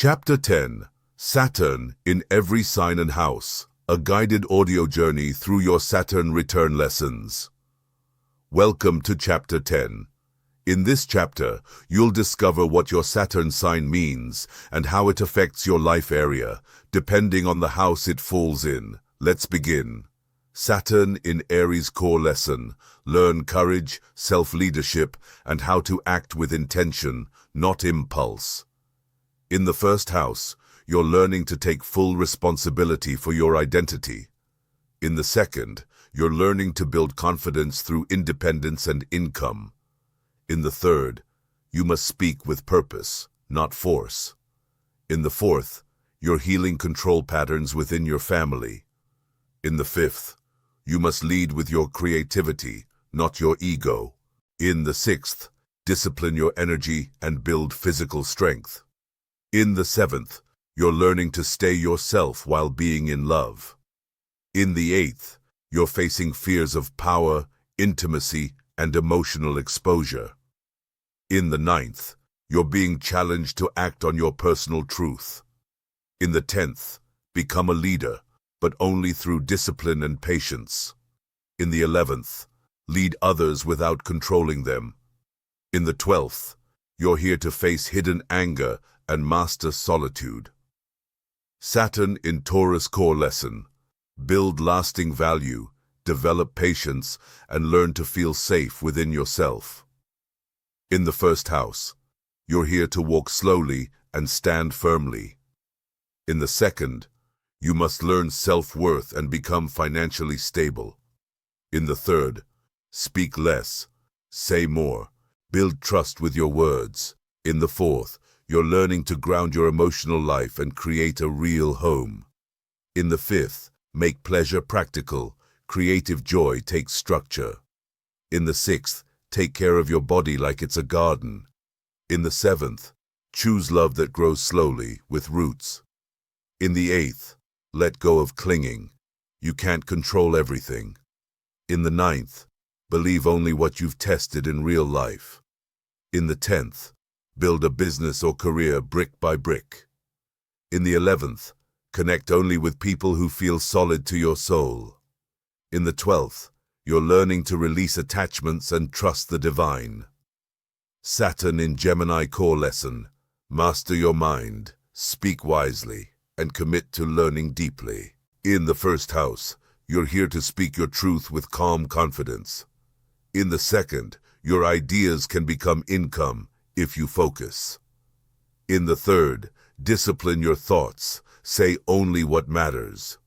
Chapter 10. Saturn in Every Sign and House, a guided audio journey through your Saturn Return lessons. Welcome to Chapter 10. In this chapter, you'll discover what your Saturn sign means and how it affects your life area, depending on the house it falls in. Let's begin. Saturn in Aries core lesson. Learn courage, self-leadership, and how to act with intention, not impulse. In the first house, you're learning to take full responsibility for your identity. In the second, you're learning to build confidence through independence and income. In the third, you must speak with purpose, not force. In the fourth, you're healing control patterns within your family. In the fifth, you must lead with your creativity, not your ego. In the sixth, discipline your energy and build physical strength. In the seventh, you're learning to stay yourself while being in love. In the eighth, you're facing fears of power, intimacy, and emotional exposure. In the ninth, you're being challenged to act on your personal truth. In the 10th, become a leader, but only through discipline and patience. In the 11th, lead others without controlling them. In the 12th, you're here to face hidden anger and master solitude. Saturn in Taurus core lesson. Build lasting value, develop patience, and learn to feel safe within yourself. In the first house, you're here to walk slowly and stand firmly. In the second, you must learn self-worth and become financially stable. In the third, speak less, say more, build trust with your words. In the fourth, you're learning to ground your emotional life and create a real home. In the fifth, make pleasure practical, creative joy takes structure. In the sixth, take care of your body like it's a garden. In the seventh, choose love that grows slowly, with roots. In the eighth, let go of clinging. You can't control everything. In the ninth, believe only what you've tested in real life. In the 10th, build a business or career brick by brick. In the 11th, connect only with people who feel solid to your soul. In the 12th, you're learning to release attachments and trust the divine. Saturn in Gemini core lesson. Master your mind, speak wisely, and commit to learning deeply. In the first house, you're here to speak your truth with calm confidence. In the second, your ideas can become income if you focus. In the third, discipline your thoughts, say only what matters.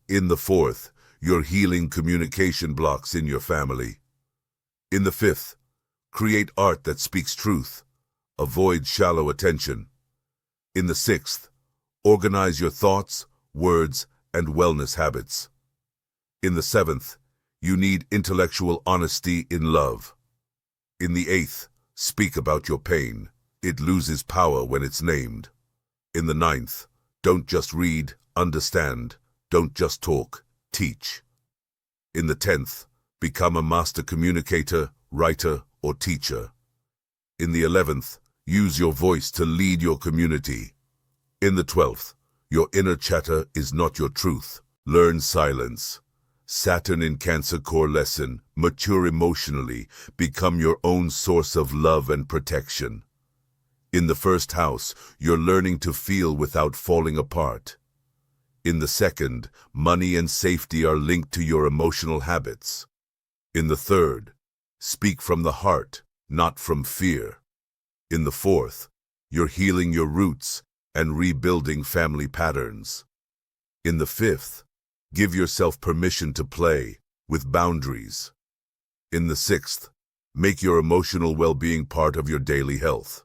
In the fourth, you're healing communication blocks in your family. In the fifth, create art that speaks truth, avoid shallow attention. In the sixth, organize your thoughts, words, and wellness habits. In the seventh, you need intellectual honesty in love. In the eighth, speak about your pain. It loses power when it's named. In the ninth, don't just read, understand. Don't just talk, teach. In the 10th, become a master communicator, writer, or teacher. In the 11th, use your voice to lead your community. In the 12th, your inner chatter is not your truth. Learn silence. Saturn in Cancer core lesson. Mature emotionally. Become your own source of love and protection. In the first house, you're learning to feel without falling apart. In the second, money and safety are linked to your emotional habits. In the third, speak from the heart, not from fear. In the fourth, you're healing your roots and rebuilding family patterns. In the fifth, give yourself permission to play, with boundaries. In the sixth, make your emotional well-being part of your daily health.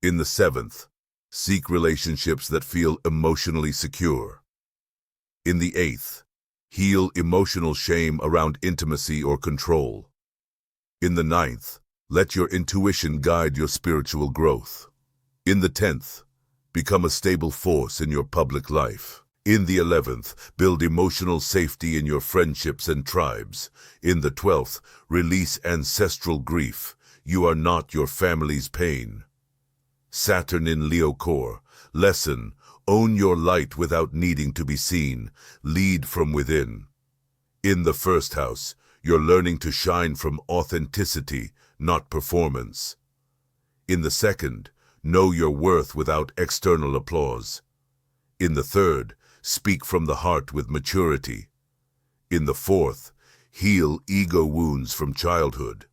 In the seventh, seek relationships that feel emotionally secure. In the eighth, heal emotional shame around intimacy or control. In the ninth, let your intuition guide your spiritual growth. In the 10th, become a stable force in your public life. In the 11th, build emotional safety in your friendships and tribes. In the 12th, release ancestral grief. You are not your family's pain. Saturn in Leo core. Lesson: own your light without needing to be seen. Lead from within. In the first house, you're learning to shine from authenticity, not performance. In the second, know your worth without external applause. In the third, speak from the heart with maturity. In the fourth, heal ego wounds from childhood.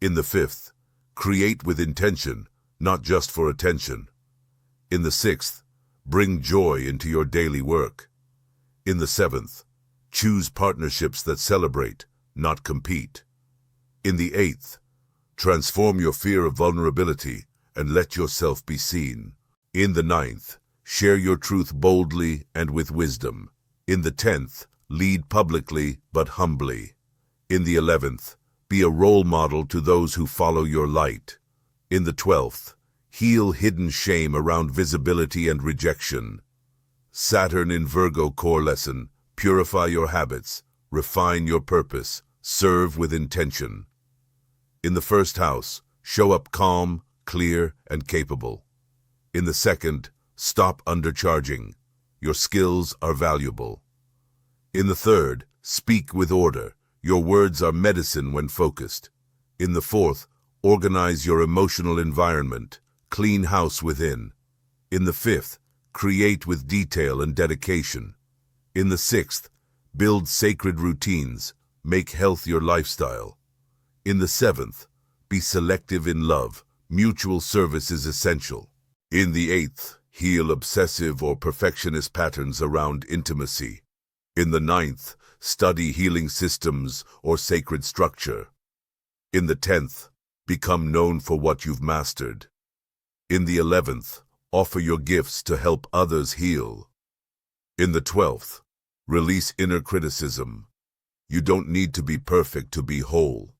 In the fifth, create with intention, not just for attention. In the sixth, bring joy into your daily work. In the seventh, choose partnerships that celebrate, not compete. In the eighth, transform your fear of vulnerability and let yourself be seen. In the ninth, share your truth boldly and with wisdom. In the 10th, lead publicly but humbly. In the 11th, be a role model to those who follow your light. In the 12th, heal hidden shame around visibility and rejection. Saturn in Virgo core lesson: purify your habits, refine your purpose, serve with intention. In the first house, show up calm, clear, and capable. In the second, stop undercharging. Your skills are valuable. In the third, speak with order. Your words are medicine when focused. In the fourth, organize your emotional environment. Clean house within. In the fifth, create with detail and dedication. In the sixth, build sacred routines. Make health your lifestyle. In the seventh, be selective in love. Mutual service is essential. In the eighth, heal obsessive or perfectionist patterns around intimacy. In the ninth, study healing systems or sacred structure. In the 10th, become known for what you've mastered. In the 11th, offer your gifts to help others heal. In the 12th, release inner criticism. You don't need to be perfect to be whole.